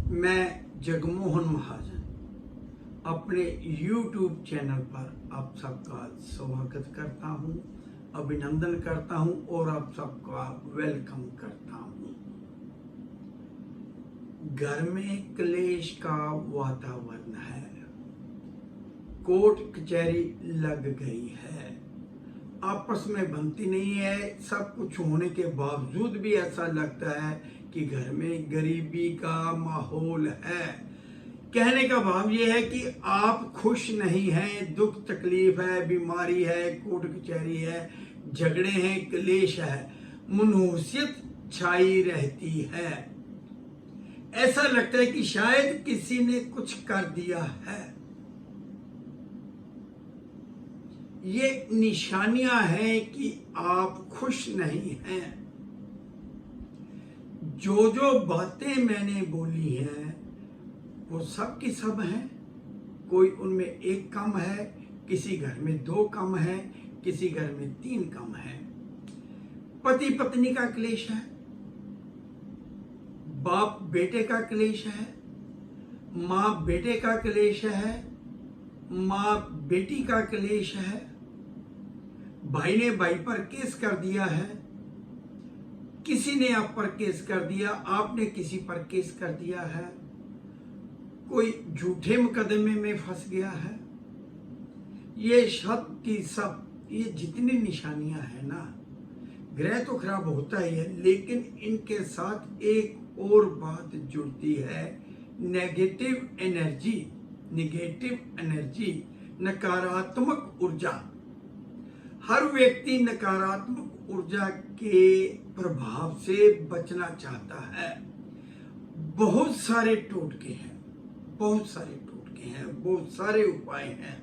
मैं जगमोहन महाजन अपने YouTube channel पर आप सबका स्वागत करता हूं, अभिनंदन करता हूं और आप सबका वेलकम करता हूं। घर में क्लेश का वातावरण है, कोर्ट कचहरी लग गई है, आपस में बनती नहीं है। सब कुछ होने के बावजूद भी ऐसा लगता है कि घर में गरीबी का माहौल है। कहने का भाव ये है कि आप खुश नहीं हैं, दुख तकलीफ है, बीमारी है, कोर्ट कचहरी है, झगड़े हैं, क्लेश है, मनहूसियत छाई रहती है। ऐसा लगता है कि शायद किसी ने कुछ कर दिया है। ये निशानियां हैं कि आप खुश नहीं हैं। जो बातें मैंने बोली हैं वो सब की सब हैं। कोई उनमें एक कम है, किसी घर में 2 कम है, किसी घर में 3 कम है। पति पत्नी का क्लेश है, बाप बेटे का क्लेश है, माँ बेटे का क्लेश है, माँ बेटी का क्लेश है, भाई ने भाई पर केस कर दिया है, किसी ने आप पर केस कर दिया, आपने किसी पर केस कर दिया है, कोई झूठे मुकदमे में फंस गया है। ये सब की सब, ये जितनी निशानियां हैं ना, ग्रह तो खराब होता ही है, लेकिन इनके साथ एक और बात जुड़ती है, नेगेटिव एनर्जी, नकारात्मक ऊर्जा। हर व्यक्ति नकारात्मक ऊर्जा के प्रभाव से बचना चाहता है। बहुत सारे टोटके हैं, बहुत सारे उपाय हैं।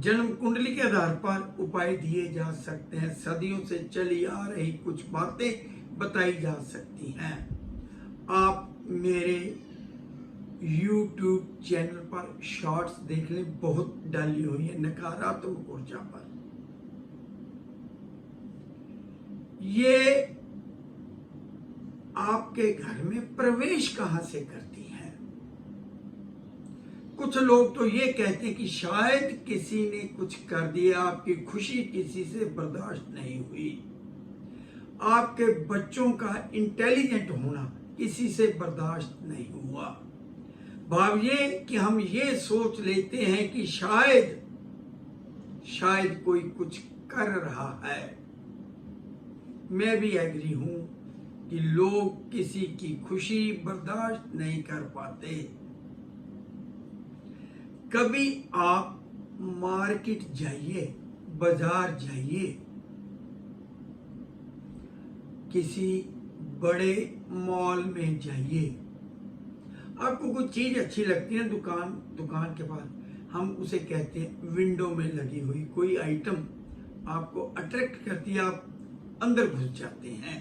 जन्म कुंडली के आधार पर उपाय दिए जा सकते हैं। सदियों से चली आ रही कुछ बातें बताई जा सकती हैं। आप मेरे YouTube चैनल पर शॉर्ट्स देख लें, बहुत डाली हुई है नकारात्मक ऊर्जा पर। ये आपके घर में प्रवेश कहां से करती है? कुछ लोग तो ये कहते हैं कि शायद किसी ने कुछ कर दिया, आपकी खुशी किसी से बर्दाश्त नहीं हुई, आपके बच्चों का इंटेलिजेंट होना किसी से बर्दाश्त नहीं हुआ। भाव ये कि हम ये सोच लेते हैं कि शायद कोई कुछ कर रहा है। मैं भी एग्री हूं कि लोग किसी की खुशी बर्दाश्त नहीं कर पाते। कभी आप मार्केट जाइए, बाजार जाइए, किसी बड़े मॉल में जाइए, आपको कोई चीज अच्छी लगती है, दुकान के पास हम उसे कहते हैं विंडो में लगी हुई कोई आइटम आपको अट्रैक्ट करती है, आप अंदर घुस जाते हैं।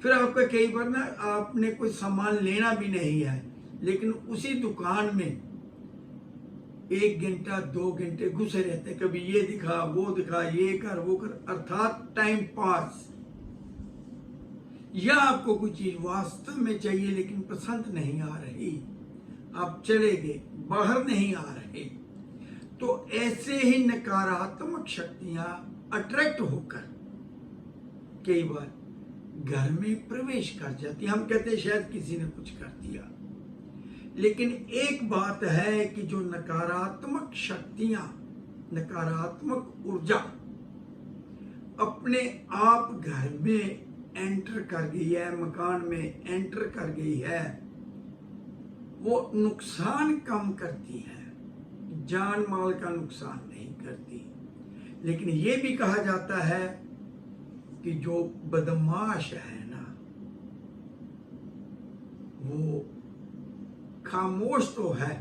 फिर आपका कई बार ना, आपने कोई सामान लेना भी नहीं है, लेकिन उसी दुकान में 1 घंटा 2 घंटे घुसे रहते हैं। कभी ये दिखा, वो दिखा, ये कर, वो कर, अर्थात टाइम पास। या आपको कोई चीज वास्तव में चाहिए लेकिन पसंद नहीं आ रही, आप चले गए, बाहर नहीं आ रहे, तो ऐसे ही नकारात्मक शक्तियां अट्रैक्ट होकर कई बार घर में प्रवेश कर जाती। हम कहते हैं शायद किसी ने कुछ कर दिया, लेकिन एक बात है कि जो नकारात्मक शक्तियां, नकारात्मक ऊर्जा अपने आप घर में एंटर कर गई है, मकान में एंटर कर गई है, वो नुकसान कम करती है, जान माल का नुकसान नहीं करती। लेकिन ये भी कहा जाता है कि जो बदमाश है ना, वो खामोश तो है,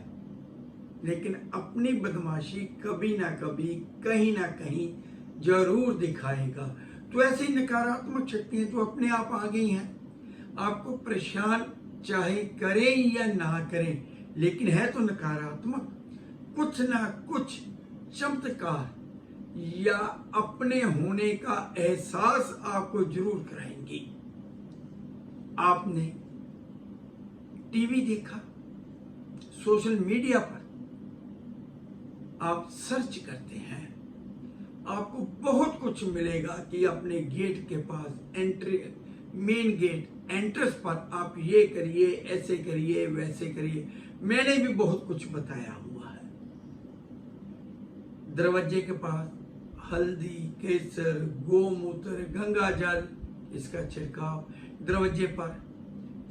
लेकिन अपनी बदमाशी कभी ना कभी, कहीं ना कहीं जरूर दिखाएगा। तो ऐसी नकारात्मक शक्तियां जो अपने आप आ गई हैं, आपको परेशान चाहे करें या ना करें, लेकिन है तो नकारात्मक। कुछ ना कुछ चमत्कार या अपने होने का एहसास आपको जरूर कराएंगी। आपने टीवी देखा, सोशल मीडिया पर आप सर्च करते हैं, आपको बहुत कुछ मिलेगा कि अपने गेट के पास एंट्री, मेन गेट एंट्रेंस पर आप ये करिए, ऐसे करिए, वैसे करिए। मैंने भी बहुत कुछ बताया हुआ है। दरवाजे के पास हल्दी, केसर, गोमूत्र, गंगा जल, इसका छिड़काव, दरवाजे पर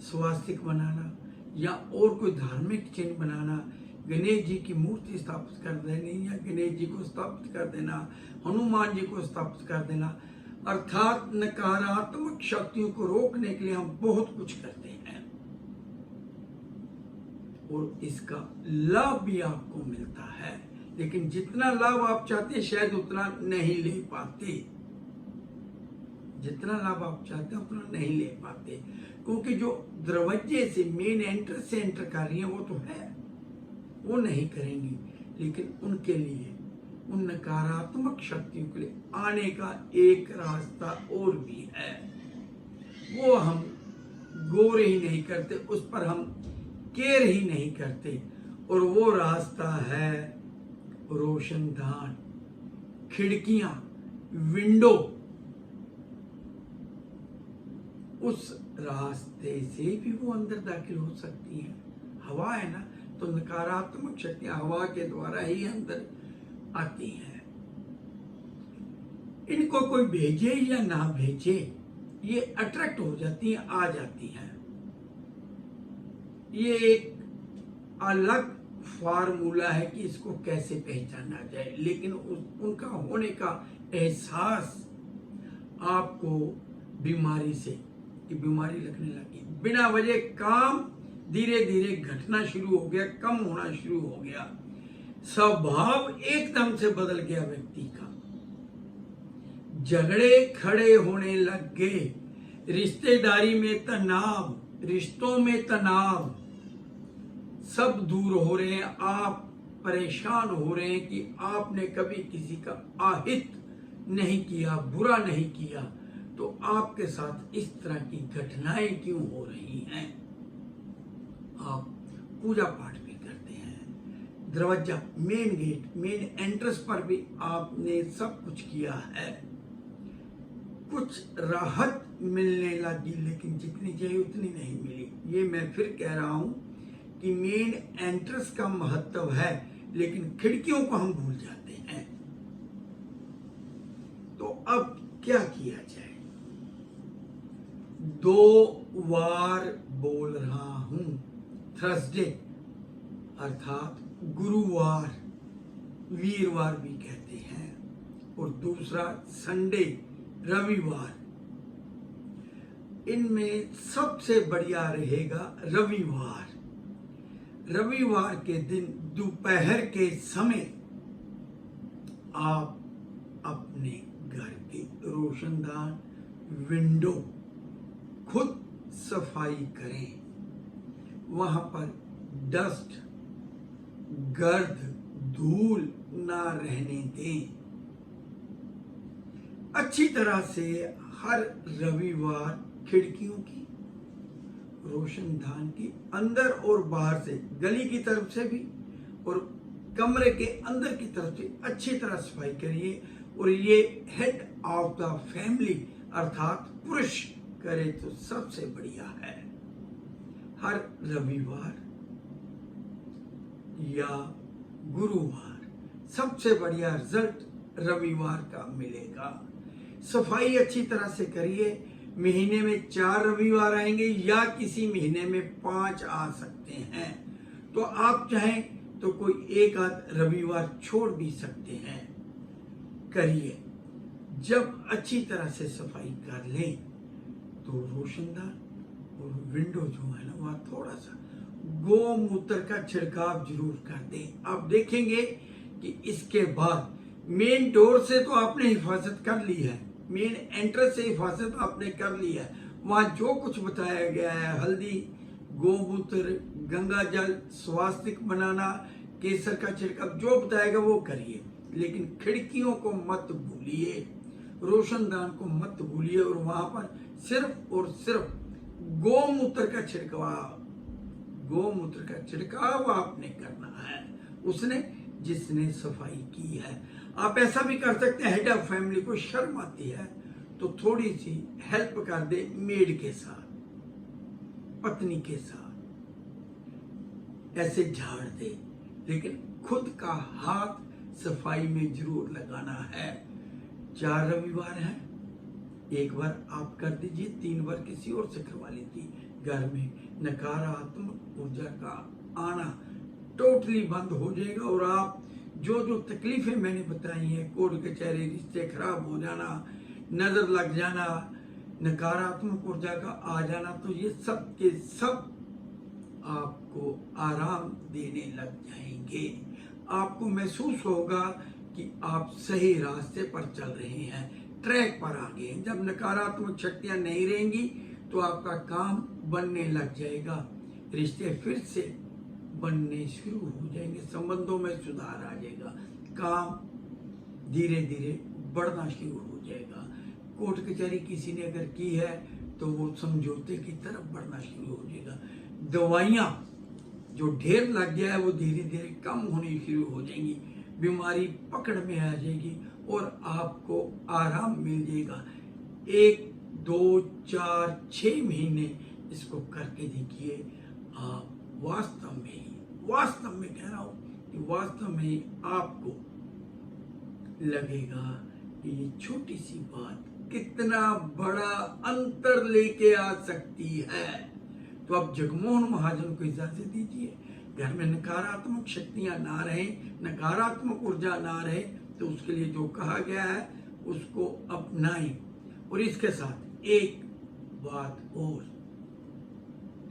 स्वास्तिक बनाना या और कोई धार्मिक चिन्ह बनाना, गणेश जी की मूर्ति स्थापित कर देनी या गणेश जी को स्थापित कर देना, हनुमान जी को स्थापित कर देना, अर्थात नकारात्मक शक्तियों को रोकने के लिए हम बहुत कुछ करते हैं और इसका लाभ भी आपको मिलता है। लेकिन जितना लाभ आप चाहते हैं शायद उतना नहीं ले पाते, जितना लाभ आप चाहते हैं उतना नहीं ले पाते, क्योंकि जो दरवाजे से मेन एंट्रेंस से एंटर कर रही है वो तो है, वो नहीं करेंगी। लेकिन उनके लिए, उन नकारात्मक शक्तियों के लिए आने का एक रास्ता और भी है, वो हम गौर ही नहीं करते, उस पर हम केयर ही नहीं करते। और वो रास्ता है रोशनदान, खिड़कियां, विंडो। उस रास्ते से भी वो अंदर दाखिल हो सकती हैं। हवा है ना, तो नकारात्मक शक्तियां हवा के द्वारा ही अंदर आती हैं। इनको कोई भेजे या ना भेजे, ये अट्रैक्ट हो जाती हैं, आ जाती हैं। ये एक अलग फार्मूला है कि इसको कैसे पहचाना जाए, लेकिन उनका होने का एहसास आपको बीमारी से, कि बीमारी लगने लगी, बिना वजह काम धीरे धीरे घटना शुरू हो गया, कम होना शुरू हो गया, स्वभाव एकदम से बदल गया व्यक्ति का, झगड़े खड़े होने लग गए, रिश्तेदारी में तनाव, रिश्तों में तनाव, सब दूर हो रहे हैं। आप परेशान हो रहे हैं कि आपने कभी किसी का आहित नहीं किया, बुरा नहीं किया, तो आपके साथ इस तरह की घटनाएं क्यों हो रही हैं। आप पूजा पाठ भी करते हैं, दरवाजा, मेन गेट, मेन एंट्रेंस पर भी आपने सब कुछ किया है, कुछ राहत मिलने लगी, लेकिन जितनी चाहिए उतनी नहीं मिली। ये मैं फिर कह रहा हूं कि मेन एंट्रेंस का महत्व है, लेकिन खिड़कियों को हम भूल जाते हैं। तो अब क्या किया जाए? 2 बार बोल रहा हूं, थर्सडे अर्थात गुरुवार, वीरवार भी कहते हैं, और दूसरा संडे, रविवार। इनमें सबसे बढ़िया रहेगा रविवार। रविवार के दिन दोपहर के समय आप अपने घर के रोशनदान, विंडो खुद सफाई करें, वहां पर डस्ट, गर्द, धूल ना रहने दें। अच्छी तरह से हर रविवार खिड़कियों की, रोशनदान की, अंदर और बाहर से, गली की तरफ से भी और कमरे के अंदर की तरफ से अच्छी तरह सफाई करिए। और ये हेड ऑफ द फैमिली अर्थात पुरुष करे तो सबसे बढ़िया है। हर रविवार या गुरुवार सबसे बढ़िया रिजल्ट रविवार का मिलेगा। सफाई अच्छी तरह से करिए। महीने में 4 रविवार आएंगे या किसी महीने में 5 आ सकते हैं, तो आप चाहें तो कोई एक आध रविवार छोड़ भी सकते हैं। करिए। जब अच्छी तरह से सफाई कर लें तो रोशनदान और विंडो जो है ना, वह थोड़ा सा गोमूत्र का छिड़काव जरूर कर दें। आप देखेंगे कि इसके बाद मेन डोर से तो आपने हिफाजत कर ली है, मेन एंट्रेंस से हिफाजत आपने कर ली है। वहां जो कुछ बताया गया है, हल्दी, गोमूत्र, गंगा जल, स्वास्तिक बनाना, केसर का छिड़काव, जो बताएगा वो करिए। लेकिन खिड़कियों को मत भूलिए, रोशनदान को मत भूलिए, और वहां पर सिर्फ और सिर्फ गोमूत्र का छिड़काव गोमूत्र का छिड़काव आपने करना है उसने जिसने सफाई की है। आप ऐसा भी कर सकते हैं, हेड ऑफ फैमिली को शर्म आती है तो थोड़ी सी हेल्प कर दे मेड के साथ, पत्नी के साथ, ऐसे झाड़ दे, लेकिन खुद का हाथ सफाई में जरूर लगाना है। 4 रविवार है, एक बार आप कर दीजिए, 3 बार किसी और से करवा लीजिए। घर में नकारात्मक ऊर्जा का आना टोटली बंद हो जाएगा और आप जो तकलीफें मैंने बताई हैं, कोर्ट कचहरी, रिश्ते खराब हो जाना, नजर लग जाना, नकारात्मक ऊर्जा का आ जाना, तो ये सब के सब आपको आराम देने लग जाएंगे। आपको महसूस होगा कि आप सही रास्ते पर चल रहे हैं, ट्रैक पर आ गए। जब नकारात्मक शक्तियां नहीं रहेंगी तो आपका काम बनने लग जाएगा, रिश्ते फिर से बनने शुरू हो जाएंगे, संबंधों में सुधार आ जाएगा, काम धीरे धीरे बढ़ना शुरू हो जाएगा। कोर्ट कचहरी किसी ने अगर की है तो वो समझौते की तरफ बढ़ना शुरू हो जाएगा। दवाइयाँ जो ढेर लग गया है वो धीरे धीरे कम होनी शुरू हो जाएंगी, बीमारी पकड़ में आ जाएगी और आपको आराम मिल जाएगा। 1, 2, 4, 6 महीने इसको करके देखिए, आप वास्तव में कह रहा हूं कि वास्तव में आपको लगेगा कि ये छोटी सी बात कितना बड़ा अंतर लेके आ सकती है। तो आप जगमोहन महाजन को इजाजत दीजिए, घर में नकारात्मक शक्तियां ना रहे, नकारात्मक ऊर्जा ना रहे, तो उसके लिए जो कहा गया है उसको अपनाएं। और इसके साथ एक बात और,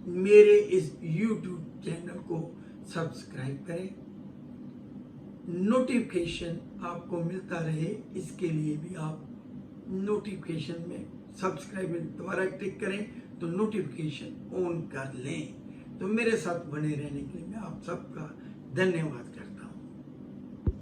मेरे इस YouTube चैनल को सब्सक्राइब करें, नोटिफिकेशन आपको मिलता रहे, इसके लिए भी आप नोटिफिकेशन में सब्सक्राइब दोबारा क्लिक करें तो नोटिफिकेशन ऑन कर लें। तो मेरे साथ बने रहने के लिए मैं आप सबका धन्यवाद करता हूं।